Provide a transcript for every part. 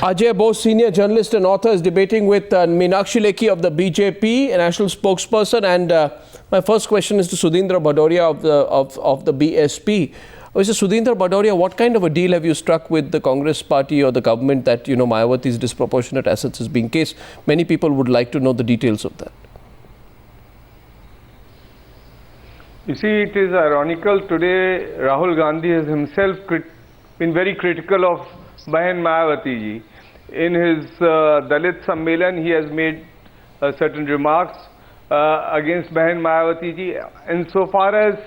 Ajay Bose, senior journalist and author, is debating with Meenakshi Lekhi of the BJP, a national spokesperson. And my first question is to Sudhindra Bhadoria of the BSP. Mr. Sudhindra Bhadoria, what kind of a deal have you struck with the Congress party or the government that, Mayawati's disproportionate assets is being cased? Many people would like to know the details of that. You see, it is ironical. Today, Rahul Gandhi has himself been very critical of Bahan Mayawati ji. In his Dalit Sammelan, he has made certain remarks against Bahan Mayawati ji. And so far as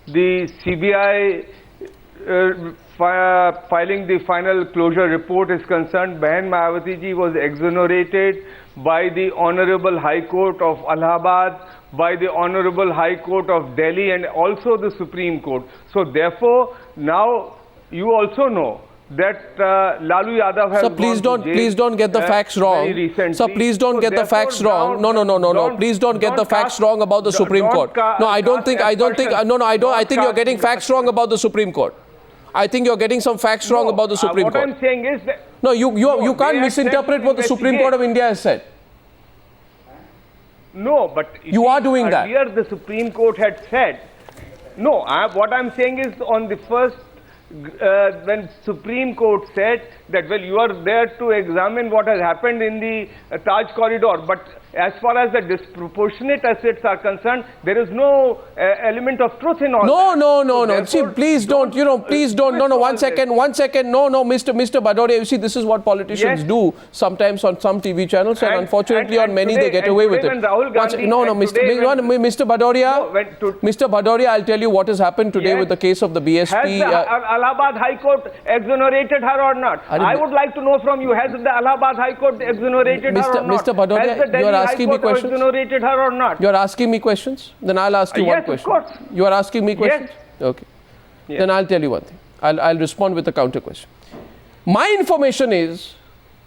the CBI filing the final closure report is concerned, Bahan Mayawati ji was exonerated by the Honorable High Court of Allahabad, by the Honorable High Court of Delhi, and also the Supreme Court. So therefore, now you also know that Lalu Yadav has please don't get the facts wrong. So please don't get the facts wrong. No. Please don't get the facts wrong about the Supreme Court. No, I think you're getting facts wrong about the Supreme Court. I think you're getting some facts wrong about the Supreme Court. What I'm saying is that no, you can't misinterpret what the Supreme Court of India has said. No, but you are doing that. Earlier the Supreme Court had said. No, what I'm saying is on the first, when Supreme Court said that, well, you are there to examine what has happened in the Taj corridor, but as far as the disproportionate assets are concerned, there is no element of truth in all that. No. See, please don't, please don't. No, one second. No, Mr. Bhadoria, you see, this is what politicians do sometimes on some TV channels, and unfortunately on many they get away with it. Mr. Bhadoria, I'll tell you what has happened today with the case of the BSP. Has the Allahabad High Court exonerated her or not? I would like to know from you, has the Allahabad High Court exonerated her or not? Mr. Bhadoria, you are asking me questions? Exonerated her or not? You are asking me questions? Then I'll ask you one question. Yes, of course. You are asking me questions? Yes. Okay. Yes. Then I'll tell you one thing. I'll respond with a counter question. My information is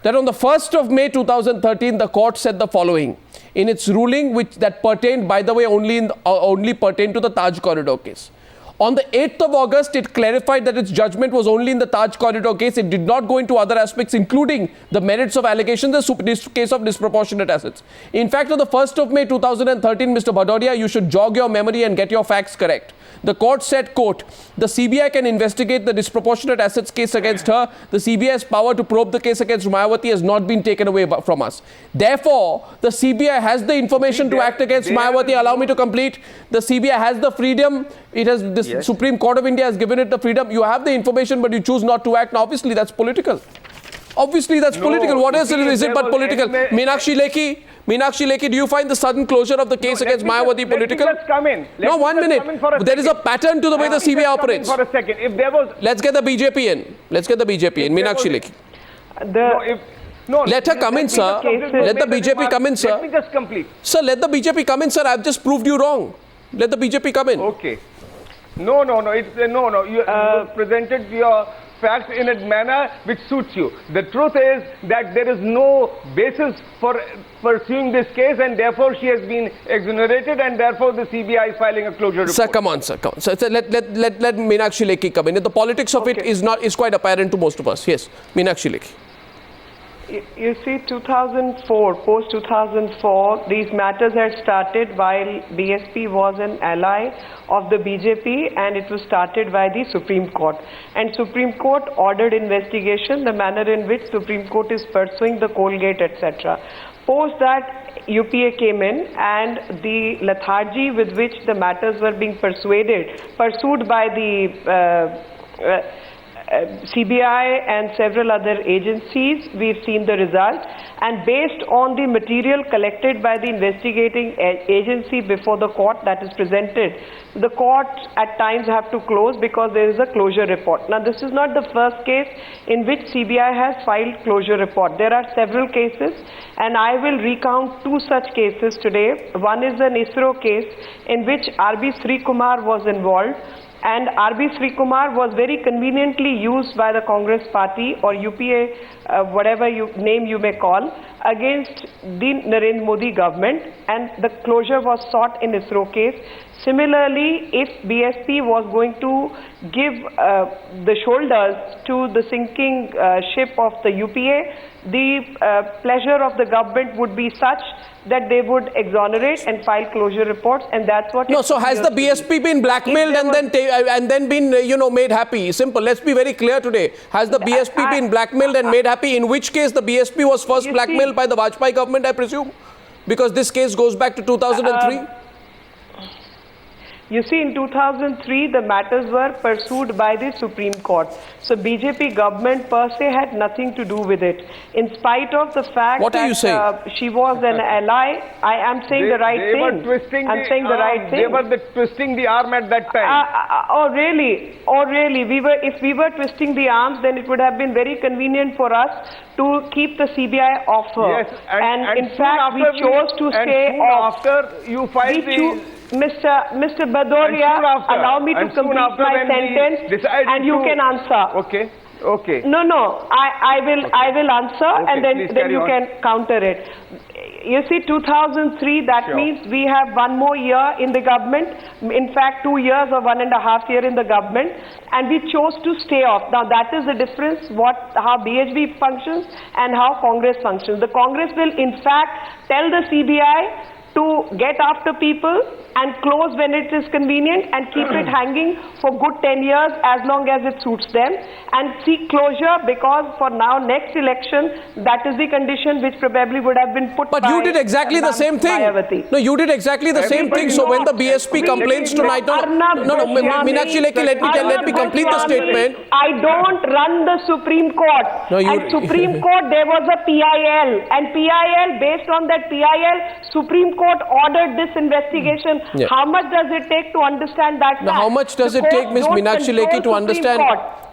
that on the 1st of May 2013, the court said the following in its ruling, that pertained, by the way, only pertained to the Taj corridor case. On the 8th of August, it clarified that its judgment was only in the Taj corridor case. It did not go into other aspects, including the merits of allegations, the case of disproportionate assets. In fact, on the 1st of May 2013, Mr. Bhadoria, you should jog your memory and get your facts correct. The court said, quote, the CBI can investigate the disproportionate assets case against her. The CBI's power to probe the case against Mayawati has not been taken away from us. Therefore, the CBI has the information to act against Mayawati. Allow me to complete. The CBI has the freedom. It has the Supreme Court of India has given it the freedom. You have the information, but you choose not to act. Now, obviously, that's political. Obviously, that's political. What else is it but political? Meenakshi Lekhi, do you find the sudden closure of the case against Mayawati political? Let me just come in. No, 1 minute. There is a pattern to the way the CBI operates. For a second. If there was... Let's get the BJP in. Meenakshi Lekhi. Let her come in, sir. Let the BJP come in, sir. Let me just complete. Sir, let the BJP come in, sir. I've just proved you wrong. Let the BJP come in. Okay. No. You presented your facts in a manner which suits you. The truth is that there is no basis for pursuing this case, and therefore she has been exonerated, and therefore the CBI is filing a closure report. Sir, come on. So let Meenakshi Lekhi come in. The politics of it is quite apparent to most of us. Yes, Meenakshi Lekhi. You see, 2004, post-2004, these matters had started while BSP was an ally of the BJP, and it was started by the Supreme Court. And Supreme Court ordered investigation, the manner in which Supreme Court is pursuing the Colgate, etc. Post that, UPA came in, and the lethargy with which the matters were being pursued by the CBI and several other agencies, we've seen the result. And based on the material collected by the investigating agency before the court that is presented, the court at times have to close because there is a closure report. Now, this is not the first case in which CBI has filed closure report. There are several cases, and I will recount two such cases today. One is an ISRO case in which R.B. Sri Kumar was involved, and R.B. Srikumar was very conveniently used by the Congress party or UPA, whatever name you may call, against the Narendra Modi government, and the closure was sought in ISRO case. Similarly, if BSP was going to give the shoulders to the sinking ship of the UPA, the pleasure of the government would be such that they would exonerate and file closure reports, and that's what. No, so has the BSP been blackmailed and then been made happy? Simple. Let's be very clear today. Has the BSP been blackmailed and made happy? In which case the BSP was first blackmailed by the Vajpayee government, I presume, because this case goes back to 2003. You see, in 2003, the matters were pursued by the Supreme Court. So BJP government per se had nothing to do with it. In spite of the fact that she was an ally, I am saying the right thing. I'm saying the right thing. They were twisting the arm at that time. Oh really? Oh really? If we were twisting the arms, then it would have been very convenient for us to keep the CBI off her. Yes, and in fact, we chose to stay off. After you filed Mr. Badoria, allow me to complete my sentence and you can answer. Okay. Okay. No, I will answer, okay, and then you can counter it. You see, 2003, that means we have one more year in the government, in fact 2 years or 1.5 years in the government, and we chose to stay off. Now that is the difference, how BHP functions and how Congress functions. The Congress will in fact tell the CBI to get after people and close when it is convenient and keep it hanging for good 10 years as long as it suits them, and seek closure, because for now next election that is the condition which probably would have been put. But you did exactly the same thing. No, you did exactly the same thing. So when the BSP complains tonight, Meenakshi Lekhi, let me complete the statement. I don't run the Supreme Court. At Supreme Court there was a PIL, and PIL, based on that PIL, Supreme Court ordered this investigation. Yeah. How much does it take to understand that? Now, how much does it take, Ms. Meenakshi Lekhi, to understand?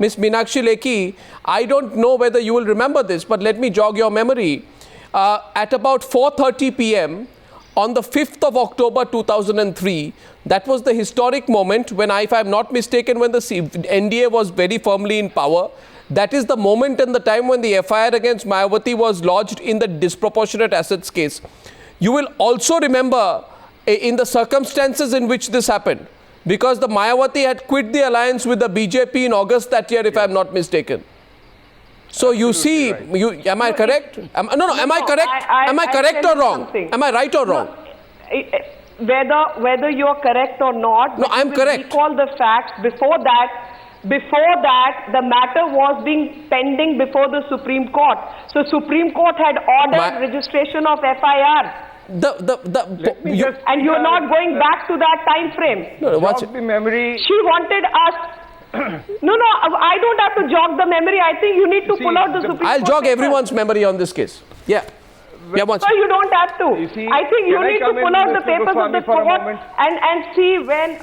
Ms. Meenakshi Lekhi, I don't know whether you will remember this, but let me jog your memory. At about 4:30 p.m. on the 5th of October 2003, that was the historic moment when, if I am not mistaken, when the NDA was very firmly in power. That is the moment and the time when the FIR against Mayawati was lodged in the disproportionate assets case. You will also remember in the circumstances in which this happened, because the Mayawati had quit the alliance with the BJP in August that year, if I am not mistaken. So you see, am I correct? Am I correct? Am I correct or wrong? Am I right or wrong? Whether you are correct or not, no, I am correct. Recall the facts. Before that, the matter was being pending before the Supreme Court. So Supreme Court had ordered registration of FIR. And you're not going back to that time frame. No, what's the memory? She wanted us. No, I don't have to jog the memory. I think you need to pull out the Supreme Court. I'll jog everyone's memory on this case. Yeah. So you don't have to. I think you need to pull out the papers of the court and see when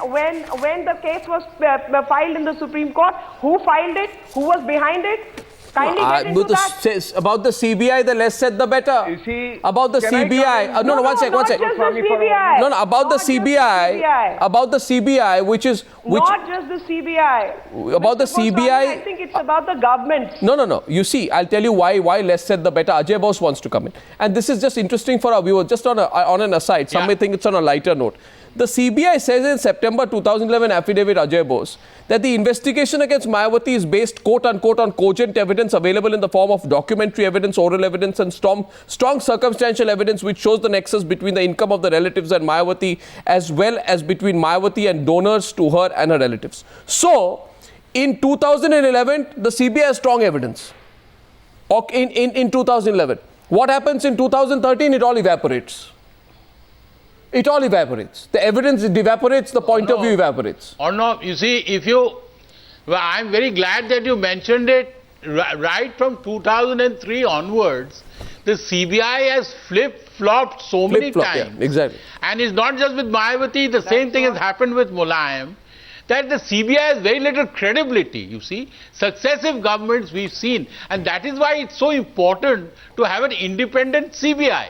the case was filed in the Supreme Court, who filed it, who was behind it. Kindly get into that. About the CBI, the less said the better. You see, about the CBI. One second. No, about the CBI. About the CBI, which is... Not just the CBI. About the CBI... I think it's about the government. No. You see, I'll tell you why less said the better. Ajay Bose wants to come in. And this is just interesting for our viewers. Just on an aside, some may think it's on a lighter note. The CBI says in September 2011 affidavit, Ajay Bose, that the investigation against Mayawati is based, quote unquote, on cogent evidence available in the form of documentary evidence, oral evidence and strong circumstantial evidence which shows the nexus between the income of the relatives and Mayawati, as well as between Mayawati and donors to her and her relatives. So, in 2011, the CBI has strong evidence. In 2011. What happens in 2013? It all evaporates. It all evaporates. The evidence evaporates, the point of view evaporates. Or no, you see, I'm very glad that you mentioned it. Right from 2003 onwards, the CBI has flip-flopped so many times. Yeah, exactly. And it's not just with Mayawati, the same thing has happened with Mulayam, that the CBI has very little credibility, you see. Successive governments we've seen. And that is why it's so important to have an independent CBI.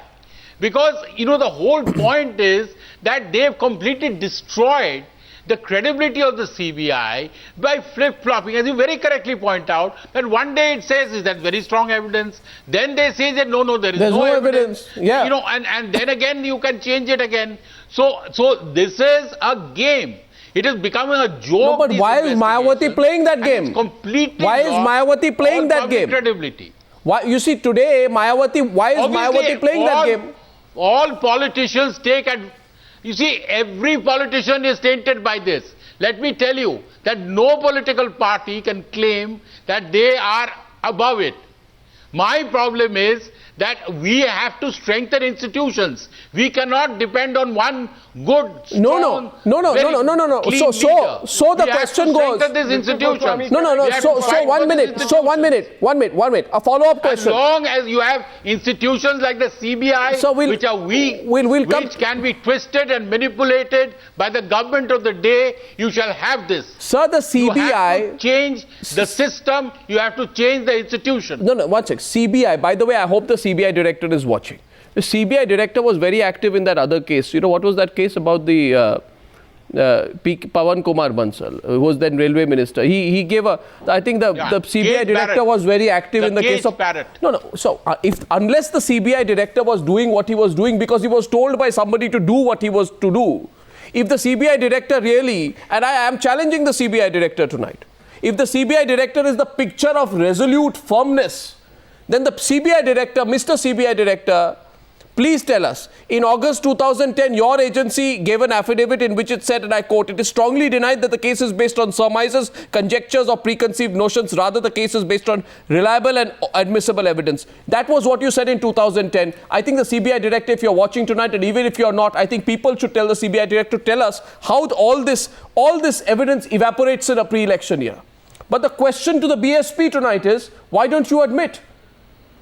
Because, the whole point is that they've completely destroyed the credibility of the CBI by flip-flopping. As you very correctly point out, that one day it says is that very strong evidence, then they say that no, there's no evidence. Yeah. You know, and then again you can change it again. So this is a game. It is becoming a joke. No, but why is Mayawati playing that game? Completely. Why is Mayawati playing that game? Credibility. Why, you see, today, Mayawati, why is Mayawati playing that game? All politicians take you see, every politician is tainted by this. Let me tell you that no political party can claim that they are above it. My problem is that we have to strengthen institutions. We cannot depend on one good, strong, no. So the question goes. These institutions. No. So 1 minute. So 1 minute. A follow-up question. As long as you have institutions like the CBI, which are weak, which can be twisted and manipulated by the government of the day, you shall have this. Sir, the CBI. You have to change the system. You have to change the institution. No, one sec. CBI. By the way, I hope the CBI director is watching. The CBI director was very active in that other case. You know, what was that case about the Pawan Kumar Bansal, who was then railway minister? He gave I think the CBI director was very active in the case of... No. So, unless the CBI director was doing what he was doing because he was told by somebody to do what he was to do, if the CBI director really, and I am challenging the CBI director tonight, if the CBI director is the picture of resolute firmness, then the CBI director, Mr. CBI director, please tell us, in August 2010, your agency gave an affidavit in which it said, and I quote, "It is strongly denied that the case is based on surmises, conjectures or preconceived notions. Rather, the case is based on reliable and admissible evidence." That was what you said in 2010. I think the CBI director, if you're watching tonight, and even if you're not, I think people should tell the CBI director to tell us how all this evidence evaporates in a pre-election year. But the question to the BSP tonight is, why don't you admit?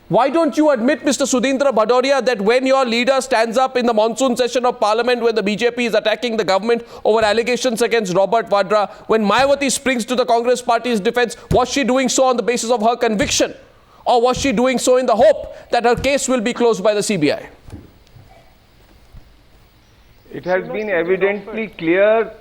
Why don't you admit, Mr. Sudhindra Bhadoria, that when your leader stands up in the monsoon session of parliament when the BJP is attacking the government over allegations against Robert Vadra, when Mayawati springs to the Congress party's defense, was she doing so on the basis of her conviction? Or was she doing so in the hope that her case will be closed by the CBI? It has been evidently clear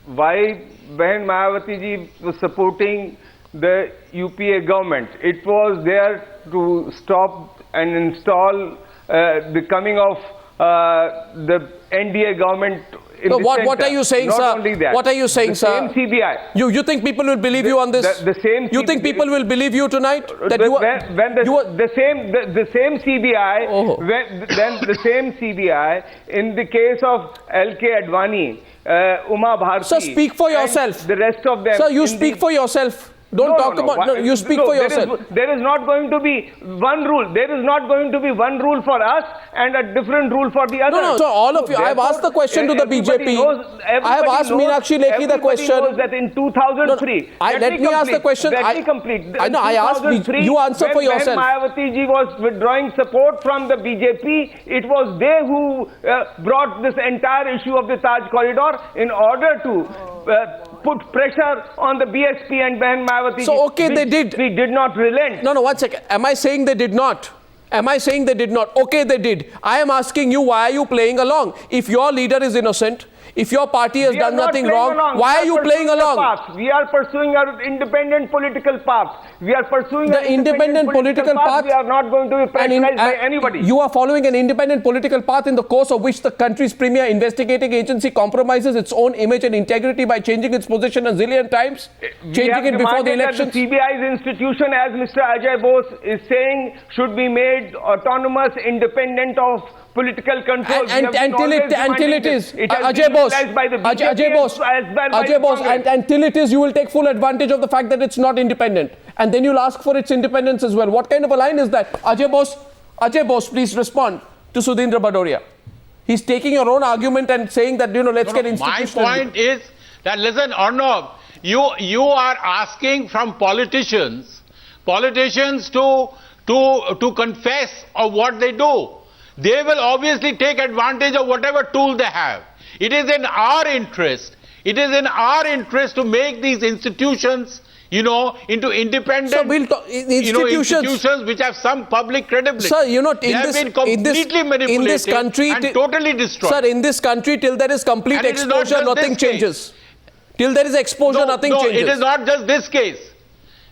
why Bahan Mayawati ji was supporting the UPA government. It was there to stop and install the coming of the NDA government. So what are you saying, Not sir? Only that, what are you saying, sir? The same CBI. You think people will believe you on this? The same. You think people will believe you tonight? That the same CBI. Oh. Then the same CBI in the case of LK Advani, Uma Bharti. Sir, speak for yourself. The rest of them. Sir, you speak for yourself. Don't talk about... No, you speak for yourself. There is not going to be one rule. There is not going to be one rule for us and a different rule for the other. No. So all of you, I have asked the question to the BJP. I have asked Meenakshi Lekhi the question. Knows that in 2003... Let me ask the question. Let me complete. I know, I asked, you answer for yourself. When Mayawati ji was withdrawing support from the BJP, it was they who brought this entire issue of the Taj corridor in order to put pressure on the BSP and Bahan Mayawati. So, okay, they did. We did not relent. No, 1 second. Am I saying they did not? Am I saying they did not? Okay, they did. I am asking you, why are you playing along? If your leader is innocent, if your party has done nothing wrong, why are you playing along? We are pursuing our independent political path. We are pursuing the independent political path. We are not going to be pressurized by anybody. You are following an independent political path in the course of which the country's premier investigating agency compromises its own image and integrity by changing its position a zillion times, changing it before the elections. The CBI's institution, as Mr. Ajay Bose is saying, should be made autonomous, independent of political control. Until it is, Ajay Bose, until it is, you will take full advantage of the fact that it's not independent, and then you'll ask for its independence as well. What kind of a line is that? Ajay Bose, please respond to Sudhindra Bhadoria. He's taking your own argument and saying that, let's get institutional. My point is that, listen, Arnav, you are asking from politicians to confess of what they do. They will obviously take advantage of whatever tool they have. It is in our interest. It is in our interest to make these institutions, into independent, institutions which have some public credibility. Sir, they have been completely manipulated and totally destroyed. Sir, in this country, till there is complete exposure, nothing changes. Till there is exposure, nothing changes. It is not just this case.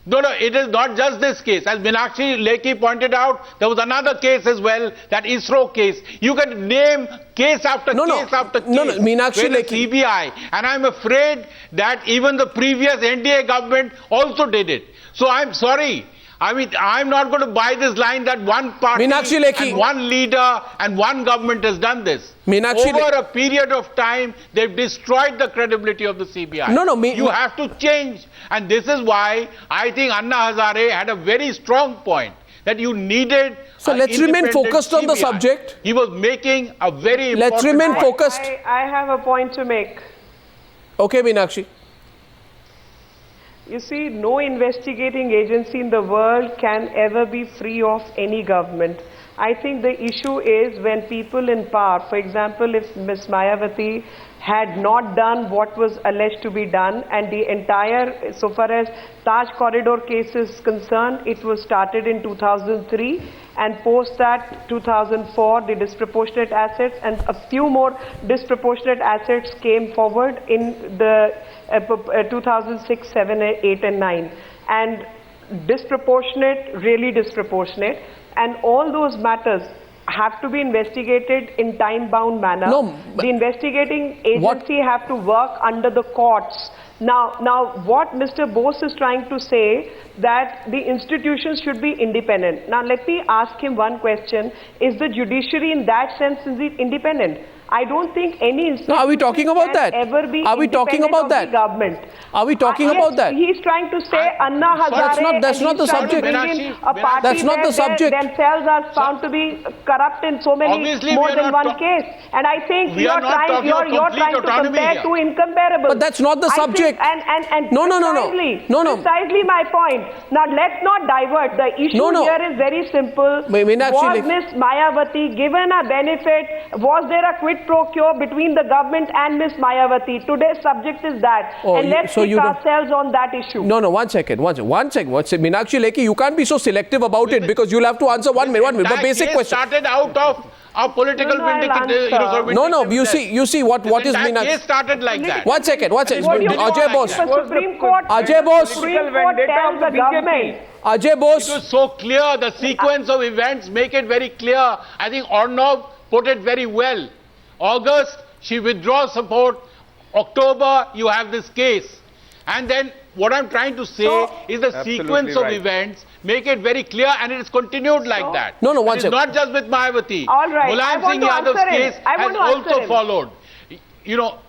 No, it is not just this case. As Meenakshi Lekhi pointed out, there was another case as well, that ISRO case. You can name case after case after case. No, Meenakshi Lekhi. CBI. And I'm afraid that even the previous NDA government also did it. So I'm sorry. I mean, I'm not going to buy this line that one party and one leader and one government has done this. Over a period of time, they've destroyed the credibility of the CBI. You have to change. And this is why I think Anna Hazare had a very strong point, that you needed. So let's remain focused on the subject. He was making a very important Let's remain focused. I have a point to make. Okay, Meenakshi. You see, no investigating agency in the world can ever be free of any government. I think the issue is when people in power, for example, if Ms. Mayawati had not done what was alleged to be done, and the entire, so far as Taj Corridor case is concerned, it was started in 2003, and post that 2004, the disproportionate assets and a few more disproportionate assets came forward in the 2006, 7, 8 and 9. And disproportionate, really disproportionate, and all those matters have to be investigated in time-bound manner. No, the investigating agency have to work under the courts. Now, what Mr. Bose is trying to say, that the institutions should be independent. Now, let me ask him one question. Is the judiciary in that sense independent? I don't think any institution are we talking about that? Ever be are we talking about that? The government. Are we talking about that? He's trying to say Anna Hazare. That's not the subject. That's not the subject. Themselves are found to be corrupt in so many more than one case. And I think you're trying to compare two incomparables. But that's not the subject. No. Precisely my point. Now let's not divert. The issue here is very simple. Was Ms. Mayawati given a benefit? Was there a quid pro quo between the government and Ms. Mayawati? Today's subject is that. And let's keep ourselves on that issue. No, one second. Meenakshi Lekhi, you can't be so selective about it, because you'll have to answer one minute. But basic question. Started out of a political vindication. No, you see what is Meenakshi. Case started like that. One second. Ajay Bose. Supreme Court tells the government. Ajay Bose. It was so clear. The sequence of events make it very clear. I think Arnav put it very well. August, she withdraws support. October, you have this case. And then what I'm trying to say is the sequence of events make it very clear, and it is continued like that. No, one second. It's not just with Mayawati. All right. Mulayam Singh Yadav's case has also followed. You know,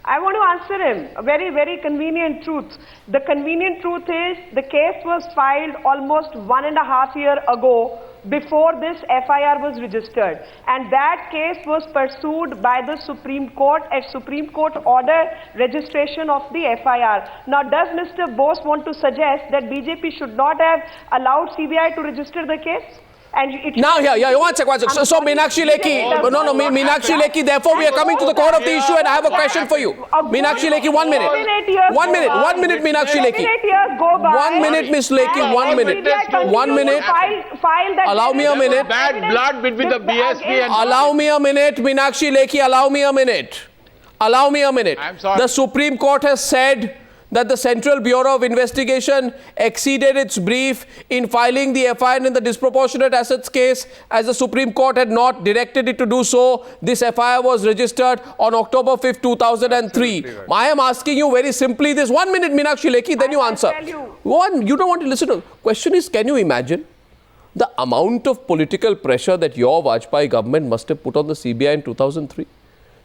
I want to answer him. A very, very convenient truth. The convenient truth is the case was filed almost 1.5 years ago, before this FIR was registered, and that case was pursued by the Supreme Court. A Supreme Court ordered registration of the FIR. Now, does Mr. Bose want to suggest that BJP should not have allowed CBI to register the case? And one second. So Meenakshi Lekhi, Meenakshi Lekhi, therefore we are coming to the core of the issue, and I have a question for you. Meenakshi Lekhi, 1 minute. 1 minute, Meenakshi Lekhi. 1 minute, Miss Lekhi, 1 minute. 1 minute. Allow me a minute. Bad blood between the BSP and... Allow me a minute, Meenakshi Lekhi, allow me a minute. I'm sorry. The Supreme Court has said that the Central Bureau of Investigation exceeded its brief in filing the FIR in the disproportionate assets case, as the Supreme Court had not directed it to do so. This FIR was registered on October 5th, 2003. Right. I am asking you very simply this. 1 minute, Meenakshi Lekhi, then you answer. You don't want to listen to. Question is, can you imagine the amount of political pressure that your Vajpayee government must have put on the CBI in 2003?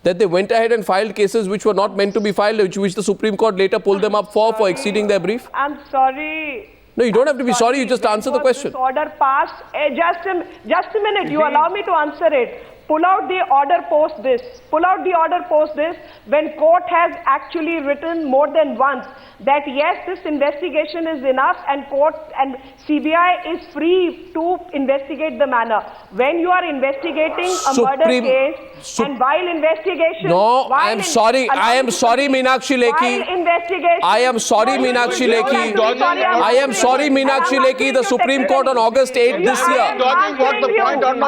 That they went ahead and filed cases which were not meant to be filed, which the Supreme Court later pulled them up for exceeding their brief? I'm sorry. No, you don't have to be sorry, you just answer the question. This order passed. Just a minute, you allow me to answer it. Pull out the order post this. Pull out the order post this when court has actually written more than once that yes, this investigation is enough and court and CBI is free to investigate the matter. When you are investigating a murder case and while investigation... No, I am sorry, Meenakshi Lekhi. I am sorry, Meenakshi Lekhi. I am sorry, Meenakshi Lekhi. The Supreme Court on August 8th this year. I am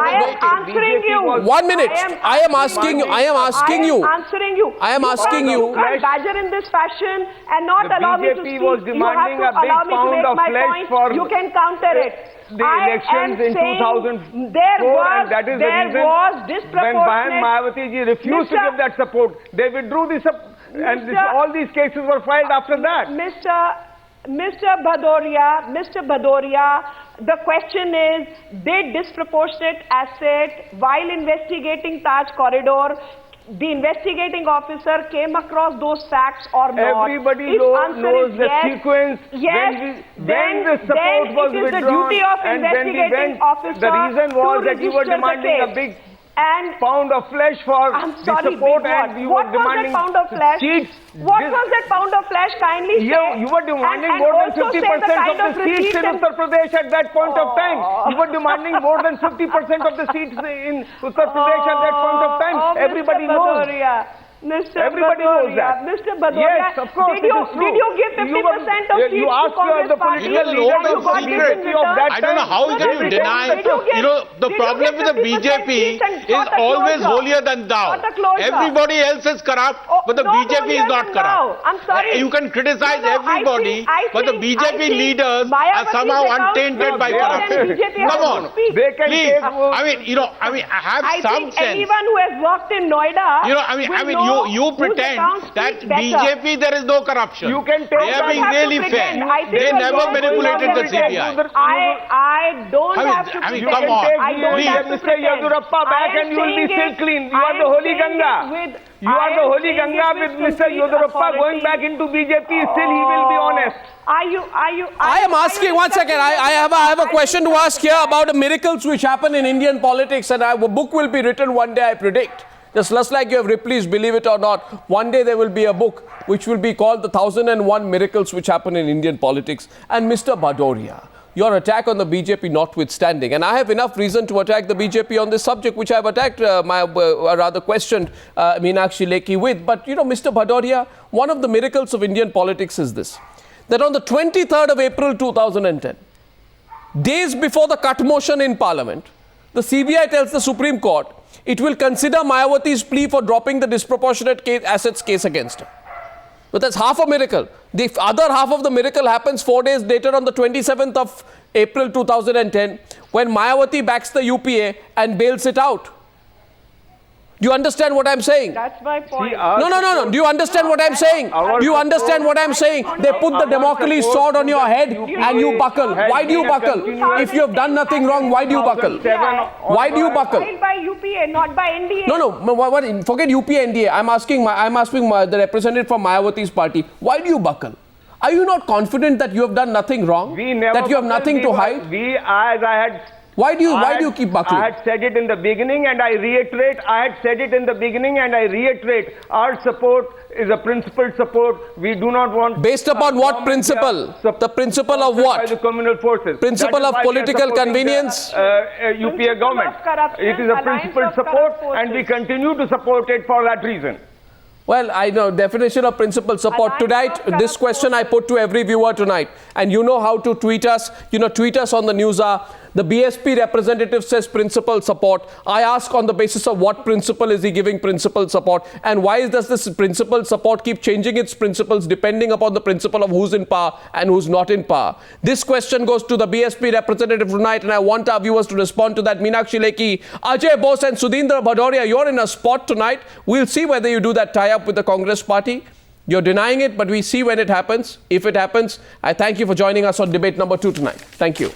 answering you. 1 minute. I am asking you. I am asking you. I am answering you. I am asking you. You can't badger in this fashion and not allow me to BJP speak. was demanding you have to a big allow me to pound make of my flesh point. for You can counter it. the elections in 2004, and that is the reason when Bahan Mayawati ji refused to give that support, they withdrew this, and all these cases were filed after that. Mr. Bhadoria, the question is, did disproportionate asset, while investigating Taj corridor, the investigating officer came across those facts or not? Everybody knows the sequence. Yes. When the support was it is withdrawn, the duty of and when investigating officer the reason was to that you were register the demanding a case. big And pound of flesh for I'm the sorry, support, big and you what were demanding was that pound of flesh? seats. What was that pound of flesh? Kindly say. You were demanding and more than also 50% say the kind of the seats in Uttar Pradesh at that point of time. You were demanding more than 50% of the seats in Uttar Pradesh at that point of time. Everybody knows. Everybody knows that. Mr. Bhadoria, yes, of course, did you give 50% of seats to Congress party? It will hold the secret. I don't know how can you deny. The problem with the BJP is always holier than thou. Everybody else is corrupt, but the BJP is not corrupt. I'm sorry. You can criticize everybody, but the BJP leaders are somehow untainted by corruption. Come on, please. I have some sense. Anyone who has worked in Noida, you pretend that BJP there is no corruption. You can take they are being really fair. They never manipulated the CBI. I don't have to pretend. Come on. I don't have to Mr. pretend. Yadurappa back and you will be still clean. You are the Holy Ganga. You are the Holy Ganga with Mr. Yadurappa going back into BJP. Still he will be honest. I am asking, one second, I have a question to ask here about the miracles which happen in Indian politics, and a book will be written one day, I predict. Just like you have Ripley's Believe It or Not, one day there will be a book which will be called The 1001 Miracles Which Happen in Indian Politics. And Mr. Bhadoria, your attack on the BJP notwithstanding, and I have enough reason to attack the BJP on this subject, which I have attacked questioned Meenakshi Lekhi with. But, Mr. Bhadoria, one of the miracles of Indian politics is this, that on the 23rd of April 2010, days before the cut motion in Parliament, the CBI tells the Supreme Court it will consider Mayawati's plea for dropping the disproportionate assets case against her. But that's half a miracle. The other half of the miracle happens 4 days later on the 27th of April 2010 when Mayawati backs the UPA and bails it out. Do you understand what I'm saying? That's my point. No. Do you understand what I'm saying? Do you understand what I'm saying? They put the Damocles sword on your head and you buckle. Why do you buckle? If you have done nothing wrong, why do you buckle? Why do you buckle? By UPA, not by NDA. No. Forget UPA, NDA. I'm asking the representative from Mayawati's party. Why do you buckle? Are you not confident that you have done nothing wrong? That you have nothing to hide? Why do you keep buckling? I had said it in the beginning and I reiterate. Our support is a principled support. We do not want... Based upon what principle? The principle of what? By the communal forces. Principle of political convenience? UPA government. It is a principled support and we continue to support it for that reason. Well, I know definition of principal support. Tonight, this question I put to every viewer tonight. And you know how to tweet us. Tweet us on the Newshour. The BSP representative says principal support. I ask on the basis of what principle is he giving principal support? And why does this principal support keep changing its principles depending upon the principle of who's in power and who's not in power? This question goes to the BSP representative tonight, and I want our viewers to respond to that. Meenakshi Lekhi, Ajay Bose and Sudhindra Bhadoria, you're in a spot tonight. We'll see whether you do that tie-up with the Congress party. You're denying it, but we see when it happens. If it happens, I thank you for joining us on debate number 2 tonight. Thank you.